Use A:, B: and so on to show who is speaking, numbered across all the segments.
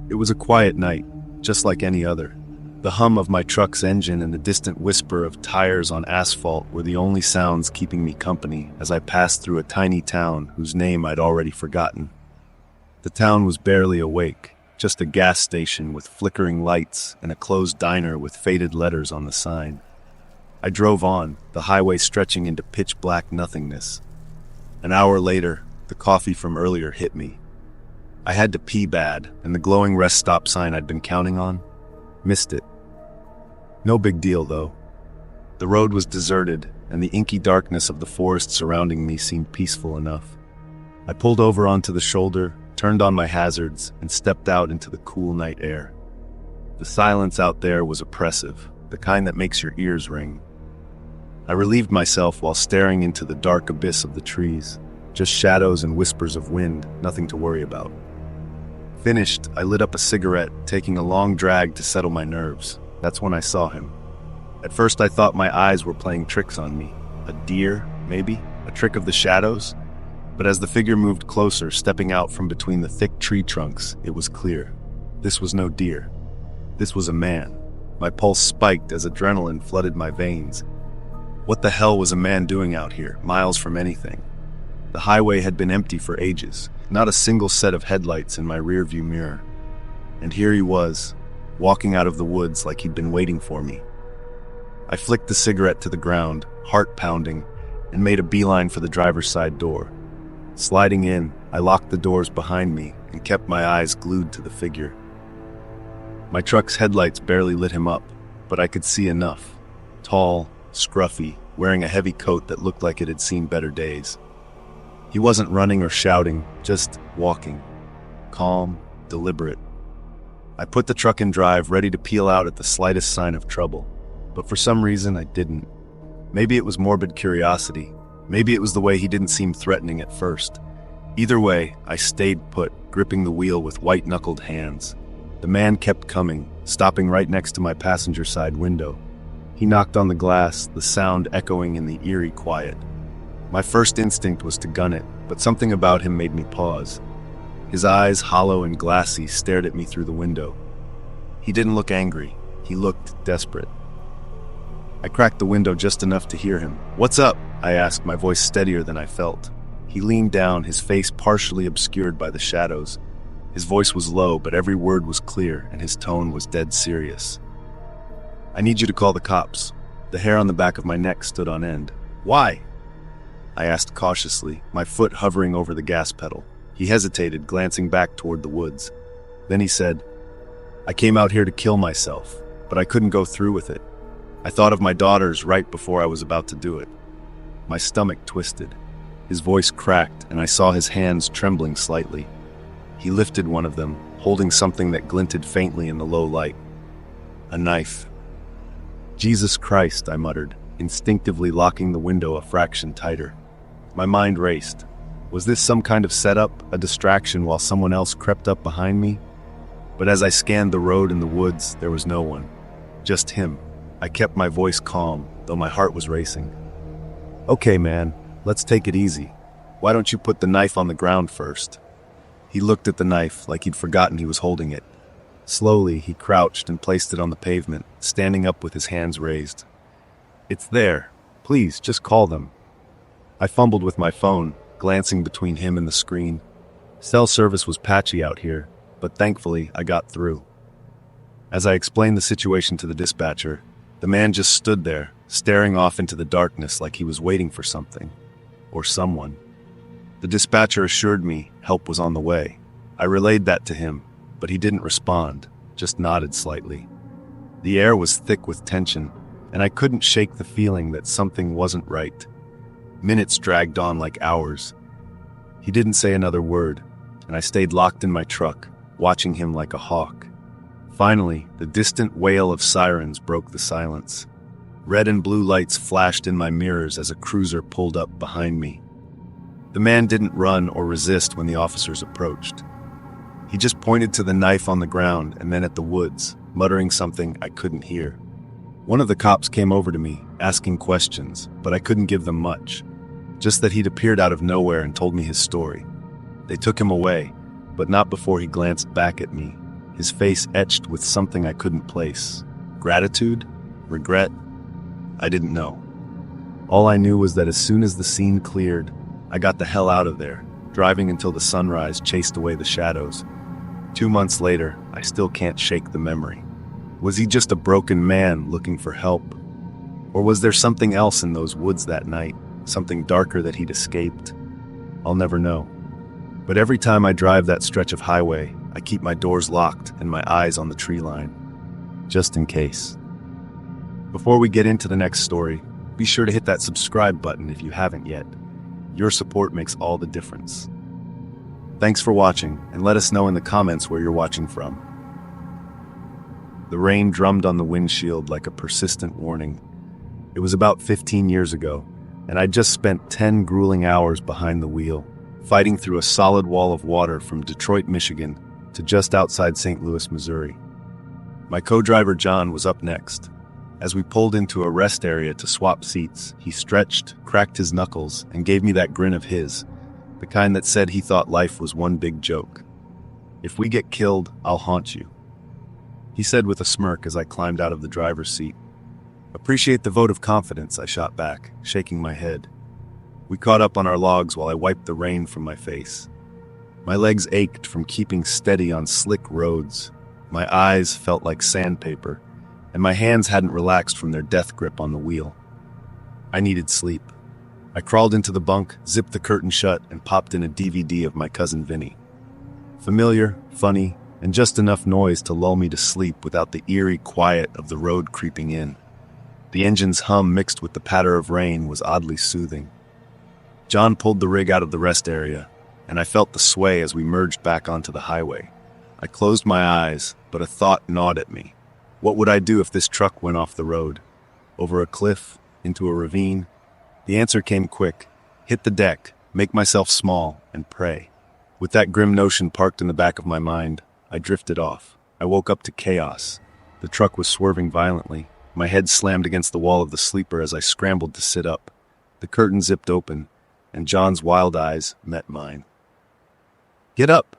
A: It was a quiet night, just like any other. The hum of my truck's engine and the distant whisper of tires on asphalt were the only sounds keeping me company as I passed through a tiny town whose name I'd already forgotten. The town was barely awake, just a gas station with flickering lights and a closed diner with faded letters on the sign. I drove on, the highway stretching into pitch-black nothingness. An hour later, the coffee from earlier hit me. I had to pee bad, and the glowing rest stop sign I'd been counting on? Missed it. No big deal, though. The road was deserted, and the inky darkness of the forest surrounding me seemed peaceful enough. I pulled over onto the shoulder, turned on my hazards, and stepped out into the cool night air. The silence out there was oppressive, the kind that makes your ears ring. I relieved myself while staring into the dark abyss of the trees. Just shadows and whispers of wind, nothing to worry about. Finished, I lit up a cigarette, taking a long drag to settle my nerves. That's when I saw him. At first I thought my eyes were playing tricks on me. A deer, maybe? A trick of the shadows? But as the figure moved closer, stepping out from between the thick tree trunks, it was clear. This was no deer. This was a man. My pulse spiked as adrenaline flooded my veins. What the hell was a man doing out here, miles from anything? The highway had been empty for ages, not a single set of headlights in my rearview mirror. And here he was, walking out of the woods like he'd been waiting for me. I flicked the cigarette to the ground, heart pounding, and made a beeline for the driver's side door. Sliding in, I locked the doors behind me and kept my eyes glued to the figure. My truck's headlights barely lit him up, but I could see enough. Tall, scruffy, wearing a heavy coat that looked like it had seen better days. He wasn't running or shouting, just walking. Calm, deliberate. I put the truck in drive, ready to peel out at the slightest sign of trouble. But for some reason, I didn't. Maybe it was morbid curiosity. Maybe it was the way he didn't seem threatening at first. Either way, I stayed put, gripping the wheel with white-knuckled hands. The man kept coming, stopping right next to my passenger side window. He knocked on the glass, the sound echoing in the eerie quiet. My first instinct was to gun it, but something about him made me pause. His eyes, hollow and glassy, stared at me through the window. He didn't look angry. He looked desperate. I cracked the window just enough to hear him. "What's up?" I asked, my voice steadier than I felt. He leaned down, his face partially obscured by the shadows. His voice was low, but every word was clear, and his tone was dead serious. "I need you to call the cops." The hair on the back of my neck stood on end. "Why?" I asked cautiously, my foot hovering over the gas pedal. He hesitated, glancing back toward the woods. Then he said, "I came out here to kill myself, but I couldn't go through with it. I thought of my daughters right before I was about to do it." My stomach twisted. His voice cracked, and I saw his hands trembling slightly. He lifted one of them, holding something that glinted faintly in the low light. A knife. "Jesus Christ," I muttered, instinctively locking the window a fraction tighter. My mind raced. Was this some kind of setup, a distraction while someone else crept up behind me? But as I scanned the road and the woods, there was no one. Just him. I kept my voice calm, though my heart was racing. "Okay, man, let's take it easy. Why don't you put the knife on the ground first?" He looked at the knife like he'd forgotten he was holding it. Slowly, he crouched and placed it on the pavement, standing up with his hands raised. "It's there. Please, just call them." I fumbled with my phone, glancing between him and the screen. Cell service was patchy out here, but thankfully I got through. As I explained the situation to the dispatcher, the man just stood there, staring off into the darkness like he was waiting for something. Or someone. The dispatcher assured me help was on the way. I relayed that to him, but he didn't respond, just nodded slightly. The air was thick with tension, and I couldn't shake the feeling that something wasn't right. Minutes dragged on like hours. He didn't say another word, and I stayed locked in my truck, watching him like a hawk. Finally, the distant wail of sirens broke the silence. Red and blue lights flashed in my mirrors as a cruiser pulled up behind me. The man didn't run or resist when the officers approached. He just pointed to the knife on the ground and then at the woods, muttering something I couldn't hear. One of the cops came over to me, asking questions, but I couldn't give them much. Just that he'd appeared out of nowhere and told me his story. They took him away, but not before he glanced back at me, his face etched with something I couldn't place. Gratitude? Regret? I didn't know. All I knew was that as soon as the scene cleared, I got the hell out of there, driving until the sunrise chased away the shadows. 2 months later, I still can't shake the memory. Was he just a broken man looking for help? Or was there something else in those woods that night, something darker that he'd escaped? I'll never know. But every time I drive that stretch of highway, I keep my doors locked and my eyes on the tree line, just in case. Before we get into the next story, be sure to hit that subscribe button if you haven't yet. Your support makes all the difference. Thanks for watching, and let us know in the comments where you're watching from. The rain drummed on the windshield like a persistent warning. It was about 15 years ago, and I'd just spent 10 grueling hours behind the wheel, fighting through a solid wall of water from Detroit, Michigan, to just outside St. Louis, Missouri. My co-driver John was up next. As we pulled into a rest area to swap seats, he stretched, cracked his knuckles, and gave me that grin of his, the kind that said he thought life was one big joke. "If we get killed, I'll haunt you," he said with a smirk as I climbed out of the driver's seat. "Appreciate the vote of confidence," I shot back, shaking my head. We caught up on our logs while I wiped the rain from my face. My legs ached from keeping steady on slick roads. My eyes felt like sandpaper, and my hands hadn't relaxed from their death grip on the wheel. I needed sleep. I crawled into the bunk, zipped the curtain shut, and popped in a DVD of My Cousin Vinny. Familiar, funny, and just enough noise to lull me to sleep without the eerie quiet of the road creeping in. The engine's hum mixed with the patter of rain was oddly soothing. John pulled the rig out of the rest area, and I felt the sway as we merged back onto the highway. I closed my eyes, but a thought gnawed at me. What would I do if this truck went off the road? Over a cliff? Into a ravine? The answer came quick. Hit the deck, make myself small, and pray. With that grim notion parked in the back of my mind, I drifted off. I woke up to chaos. The truck was swerving violently. My head slammed against the wall of the sleeper as I scrambled to sit up. The curtain zipped open, and John's wild eyes met mine. "Get up!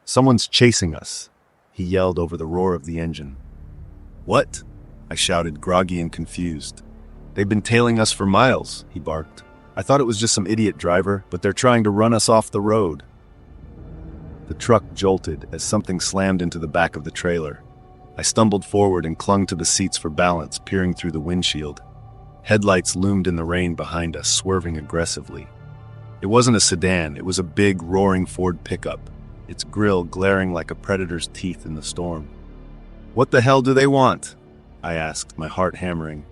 A: Someone's chasing us," he yelled over the roar of the engine. "What?" I shouted, groggy and confused. "They've been tailing us for miles," he barked. "I thought it was just some idiot driver, but they're trying to run us off the road." The truck jolted as something slammed into the back of the trailer. I stumbled forward and clung to the seats for balance, peering through the windshield. Headlights loomed in the rain behind us, swerving aggressively. It wasn't a sedan, it was a big, roaring Ford pickup, its grille glaring like a predator's teeth in the storm. "What the hell do they want?" I asked, my heart hammering.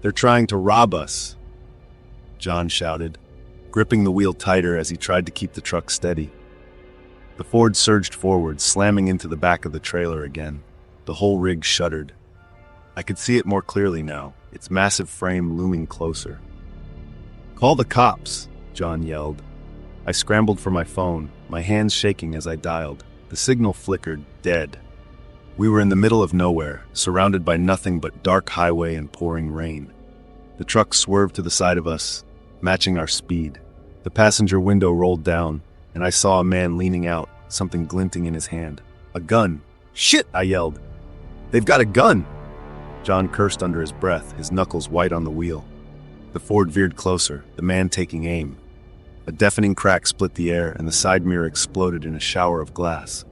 A: "They're trying to rob us," John shouted, gripping the wheel tighter as he tried to keep the truck steady. The Ford surged forward, slamming into the back of the trailer again. The whole rig shuddered. I could see it more clearly now, its massive frame looming closer. "Call the cops," John yelled. I scrambled for my phone, my hands shaking as I dialed. The signal flickered, dead. We were in the middle of nowhere, surrounded by nothing but dark highway and pouring rain. The truck swerved to the side of us, matching our speed. The passenger window rolled down, and I saw a man leaning out, something glinting in his hand. A gun. "Shit!" I yelled. "They've got a gun!" John cursed under his breath, his knuckles white on the wheel. The Ford veered closer, the man taking aim. A deafening crack split the air, and the side mirror exploded in a shower of glass.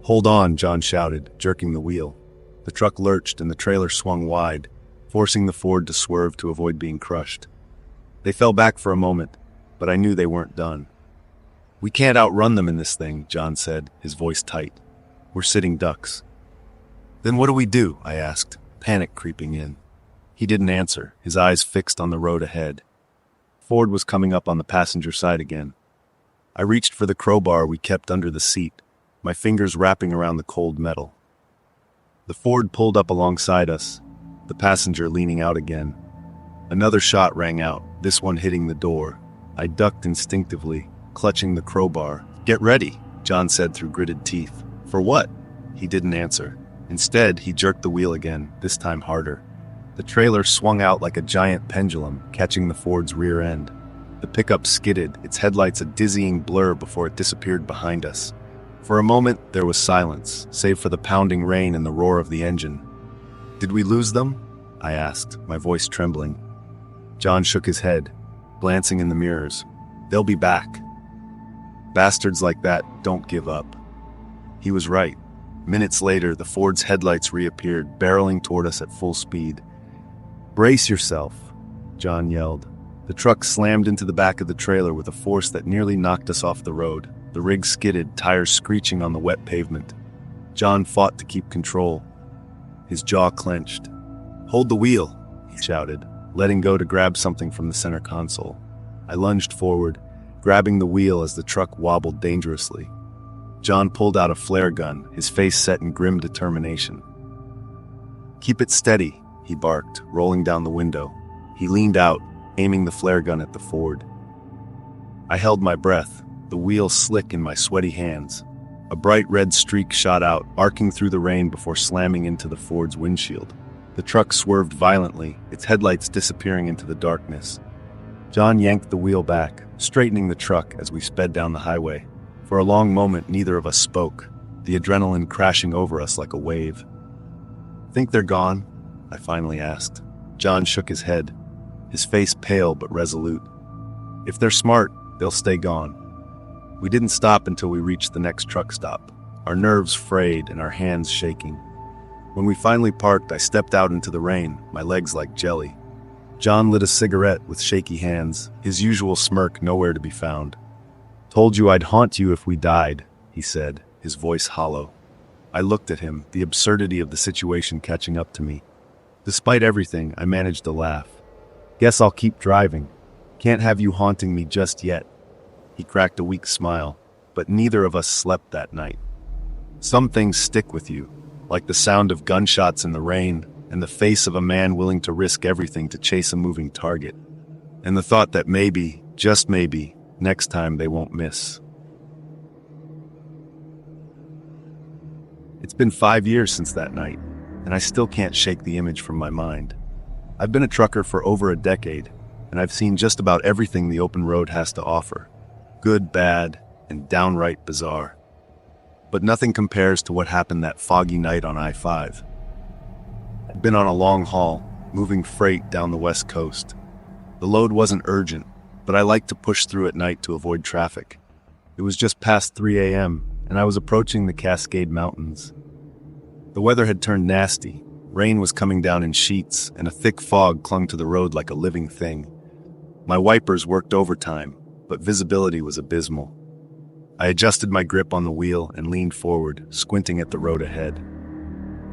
A: "Hold on," John shouted, jerking the wheel. The truck lurched and the trailer swung wide, forcing the Ford to swerve to avoid being crushed. They fell back for a moment, but I knew they weren't done. "We can't outrun them in this thing," John said, his voice tight. "We're sitting ducks." "Then what do we do?" I asked, panic creeping in. He didn't answer, his eyes fixed on the road ahead. Ford was coming up on the passenger side again. I reached for the crowbar we kept under the seat, my fingers wrapping around the cold metal. The Ford pulled up alongside us, the passenger leaning out again. Another shot rang out, this one hitting the door. I ducked instinctively, clutching the crowbar. "Get ready," John said through gritted teeth. "For what?" He didn't answer. Instead, he jerked the wheel again, this time harder. The trailer swung out like a giant pendulum, catching the Ford's rear end. The pickup skidded, its headlights a dizzying blur before it disappeared behind us. For a moment, there was silence, save for the pounding rain and the roar of the engine. "Did we lose them?" I asked, my voice trembling. John shook his head, glancing in the mirrors. "They'll be back. Bastards like that don't give up." He was right. Minutes later, the Ford's headlights reappeared, barreling toward us at full speed. "Brace yourself," John yelled. The truck slammed into the back of the trailer with a force that nearly knocked us off the road. The rig skidded, tires screeching on the wet pavement. John fought to keep control. His jaw clenched. "Hold the wheel," he shouted, letting go to grab something from the center console. I lunged forward, grabbing the wheel as the truck wobbled dangerously. John pulled out a flare gun, his face set in grim determination. "Keep it steady," he barked, rolling down the window. He leaned out, aiming the flare gun at the Ford. I held my breath, the wheel slick in my sweaty hands. A bright red streak shot out, arcing through the rain before slamming into the Ford's windshield. The truck swerved violently, its headlights disappearing into the darkness. John yanked the wheel back, straightening the truck as we sped down the highway. For a long moment, neither of us spoke, the adrenaline crashing over us like a wave. "Think they're gone?" I finally asked. John shook his head, his face pale but resolute. "If they're smart, they'll stay gone." We didn't stop until we reached the next truck stop, our nerves frayed and our hands shaking. When we finally parked, I stepped out into the rain, my legs like jelly. John lit a cigarette with shaky hands, his usual smirk nowhere to be found. "Told you I'd haunt you if we died," he said, his voice hollow. I looked at him, the absurdity of the situation catching up to me. Despite everything, I managed to laugh. "Guess I'll keep driving. Can't have you haunting me just yet." He cracked a weak smile, but neither of us slept that night. Some things stick with you, like the sound of gunshots in the rain and the face of a man willing to risk everything to chase a moving target, and the thought that maybe, just maybe, next time they won't miss. It's been 5 years since that night, and I still can't shake the image from my mind. I've been a trucker for over a decade, and I've seen just about everything the open road has to offer. Good, bad, and downright bizarre. But nothing compares to what happened that foggy night on I-5. I'd been on a long haul, moving freight down the west coast. The load wasn't urgent, but I liked to push through at night to avoid traffic. It was just past 3 a.m., and I was approaching the Cascade Mountains. The weather had turned nasty. Rain was coming down in sheets, and a thick fog clung to the road like a living thing. My wipers worked overtime, but visibility was abysmal. I adjusted my grip on the wheel and leaned forward, squinting at the road ahead.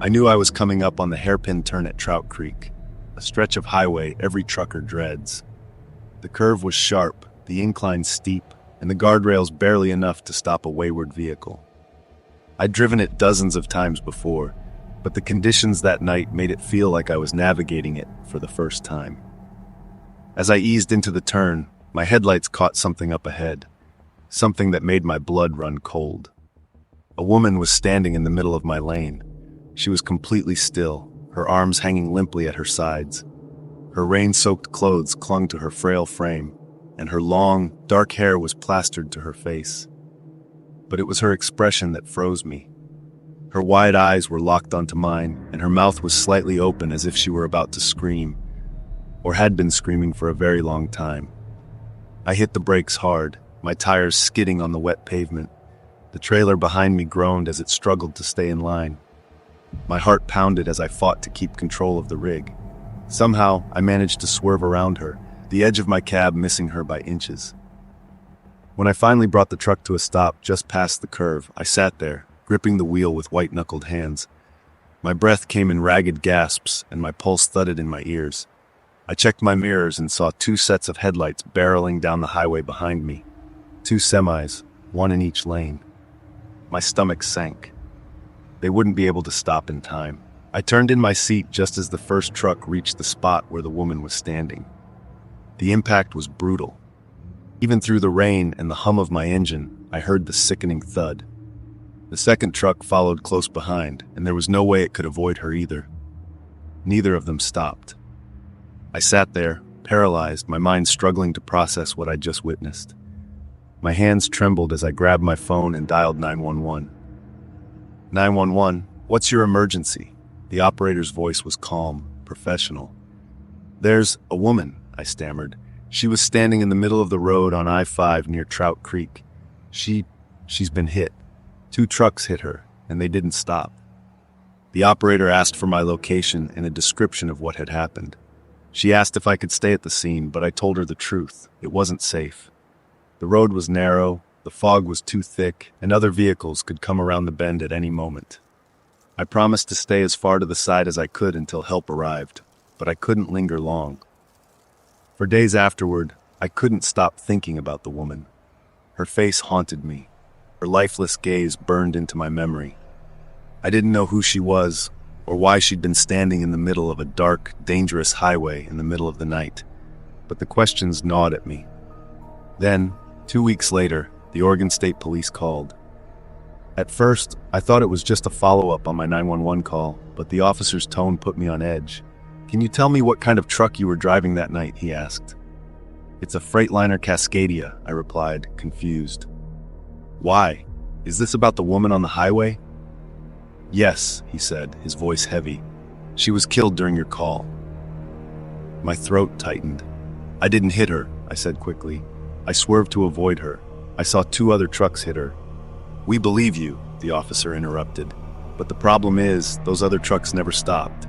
A: I knew I was coming up on the hairpin turn at Trout Creek, a stretch of highway every trucker dreads. The curve was sharp, the incline steep, and the guardrails barely enough to stop a wayward vehicle. I'd driven it dozens of times before, but the conditions that night made it feel like I was navigating it for the first time. As I eased into the turn, my headlights caught something up ahead, something that made my blood run cold. A woman was standing in the middle of my lane. She was completely still, her arms hanging limply at her sides. Her rain-soaked clothes clung to her frail frame, and her long, dark hair was plastered to her face. But it was her expression that froze me. Her wide eyes were locked onto mine, and her mouth was slightly open as if she were about to scream, or had been screaming for a very long time. I hit the brakes hard, my tires skidding on the wet pavement. The trailer behind me groaned as it struggled to stay in line. My heart pounded as I fought to keep control of the rig. Somehow, I managed to swerve around her, the edge of my cab missing her by inches. When I finally brought the truck to a stop just past the curve, I sat there, gripping the wheel with white-knuckled hands. My breath came in ragged gasps, and my pulse thudded in my ears. I checked my mirrors and saw 2 sets of headlights barreling down the highway behind me. 2 semis, one in each lane. My stomach sank. They wouldn't be able to stop in time. I turned in my seat just as the first truck reached the spot where the woman was standing. The impact was brutal. Even through the rain and the hum of my engine, I heard the sickening thud. The second truck followed close behind, and there was no way it could avoid her either. Neither of them stopped. I sat there, paralyzed, my mind struggling to process what I'd just witnessed. My hands trembled as I grabbed my phone and dialed 911. 911, what's your emergency? The operator's voice was calm, professional. There's a woman, I stammered. She was standing in the middle of the road on I-5 near Trout Creek. She's been hit. 2 trucks hit her, and they didn't stop. The operator asked for my location and a description of what had happened. She asked if I could stay at the scene, but I told her the truth. It wasn't safe. The road was narrow, the fog was too thick, and other vehicles could come around the bend at any moment. I promised to stay as far to the side as I could until help arrived, but I couldn't linger long. For days afterward, I couldn't stop thinking about the woman. Her face haunted me. Her lifeless gaze burned into my memory. I didn't know who she was, or why she'd been standing in the middle of a dark, dangerous highway in the middle of the night, but the questions gnawed at me. Then, 2 weeks later, the Oregon State Police called. At first, I thought it was just a follow-up on my 911 call, but the officer's tone put me on edge. "Can you tell me what kind of truck you were driving that night?" he asked. "It's a Freightliner Cascadia," I replied, confused. "Why? Is this about the woman on the highway?" "Yes," he said, his voice heavy. "She was killed during your call." My throat tightened. "I didn't hit her," I said quickly. "I swerved to avoid her. I saw 2 other trucks hit her." "We believe you," the officer interrupted. "But the problem is, those other trucks never stopped.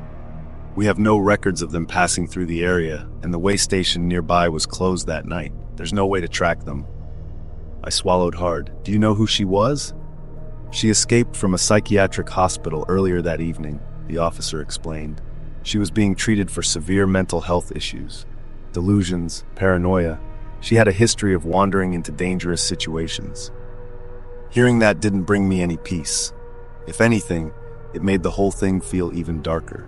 A: We have no records of them passing through the area, and the way station nearby was closed that night. There's no way to track them." I swallowed hard. "Do you know who she was?" "She escaped from a psychiatric hospital earlier that evening," the officer explained. "She was being treated for severe mental health issues. Delusions, paranoia. She had a history of wandering into dangerous situations." Hearing that didn't bring me any peace. If anything, it made the whole thing feel even darker.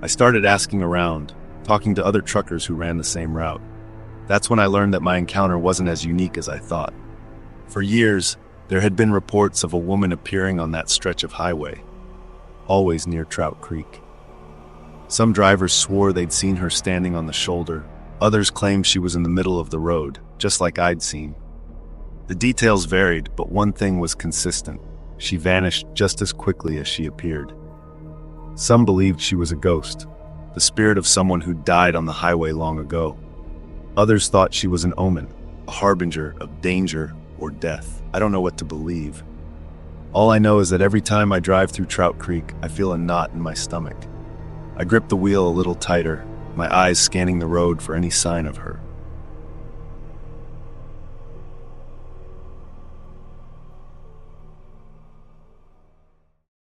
A: I started asking around, talking to other truckers who ran the same route. That's when I learned that my encounter wasn't as unique as I thought. For years, there had been reports of a woman appearing on that stretch of highway, always near Trout Creek. Some drivers swore they'd seen her standing on the shoulder. Others claimed she was in the middle of the road, just like I'd seen. The details varied, but one thing was consistent. She vanished just as quickly as she appeared. Some believed she was a ghost, the spirit of someone who died on the highway long ago. Others thought she was an omen, a harbinger of danger or death. I don't know what to believe. All I know is that every time I drive through Trout Creek, I feel a knot in my stomach. I grip the wheel a little tighter, my eyes scanning the road for any sign of her.